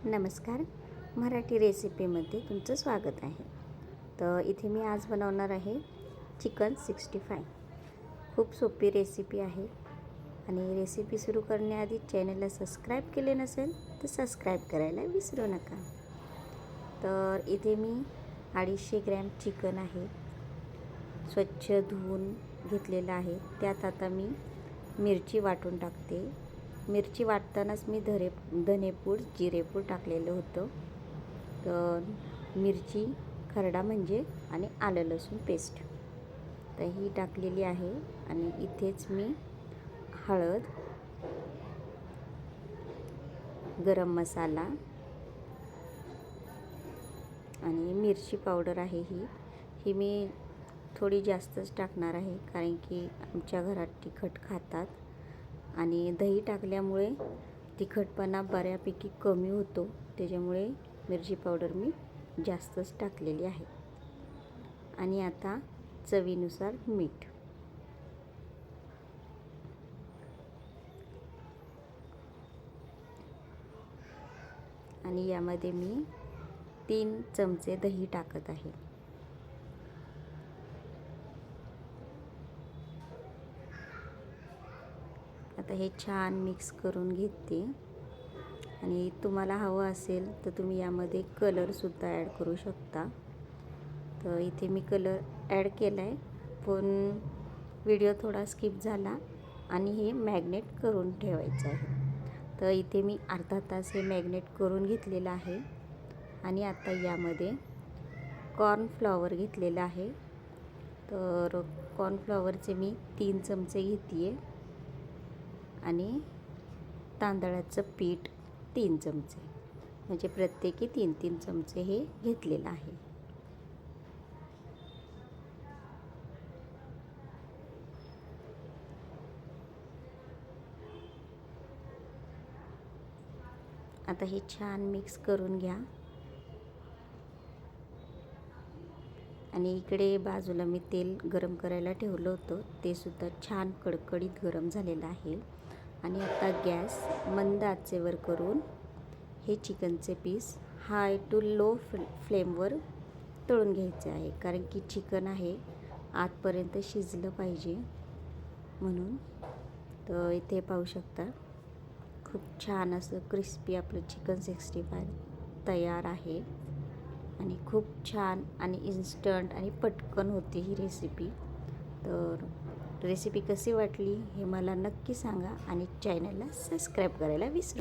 नमस्कार. मराठी रेसिपीमध्ये तुमचं स्वागत आहे. तर इथे मी आज बनवणार आहे चिकन 65. खूप सोपी रेसिपी आहे आणि रेसिपी सुरू करण्याआधी चॅनलला सबस्क्राईब केले नसेल तर सबस्क्राईब करायला विसरू नका. तर इथे मी 250 ग्रॅम चिकन आहे, स्वच्छ धुवून घेतलेलं आहे. त्यात आता मी मिरची वाटून टाकते. मिरची वाटतानाच मी धनेपूड जिरेपूड टाकलेलं होतं. तर मिरची खरडा म्हणजे आणि आलं लसूण पेस्ट तर ही टाकलेली आहे. आणि इथेच मी हळद, गरम मसाला आणि मिरची पावडर आहे. ही मी थोडी जास्तच टाकणार आहे, कारण की आमच्या घरात तिखट खातात आणि दही टाकल्यामुळे तिखटपणा बऱ्यापैकी कमी होतो. त्याच्यामुळे मिरची पावडर मी जास्तच टाकलेली आहे. आणि आता चवीनुसार मीठ. आणि यामध्ये मी 3 चमचे दही टाकत आहे. आता हे छान मिक्स करून घेते. आणि तुम्हाला हवं असेल तर तुम्ही यामध्ये कलरसुद्धा ॲड करू शकता. तर इथे मी कलर ॲड केला आहे, पण व्हिडिओ थोडा स्किप झाला आणि हे मॅग्नेट करून ठेवायचं आहे. तर इथे मी अर्धा तास हे मॅग्नेट करून घेतलेलं आहे. आणि आता यामध्ये कॉर्नफ्लॉवर घेतलेलं आहे. तर कॉर्नफ्लॉवरचे मी 3 चमचे घेते आहे आणि तांदळाचं पीठ 3 चमचे, म्हणजे प्रत्येकी 3-3 चमचे हे घेतलेलं आहे. आता हे छान मिक्स करून घ्या. आणि इकडे बाजूला मी तेल गरम करायला ठेवलं होतं, ते सुद्धा छान कडकडीत गरम झालेलं आहे. आणि आता गॅस मंद आचेवर करून हे चिकनचे पीस हाय टू लो फ्लेमवर तळून घ्यायचे आहे, कारण की चिकन आहे आतपर्यंत शिजलं पाहिजे म्हणून. तर इथे पाहू शकता खूप छान असं क्रिस्पी आपलं चिकन 65 तयार आहे. आणि खूप छान आणि इन्स्टंट आणि पटकन होती ही रेसिपी. तर रेसिपी कशी वाटली हे मला नक्की सांगा आणि चॅनलला सबस्क्राईब करायला विसरू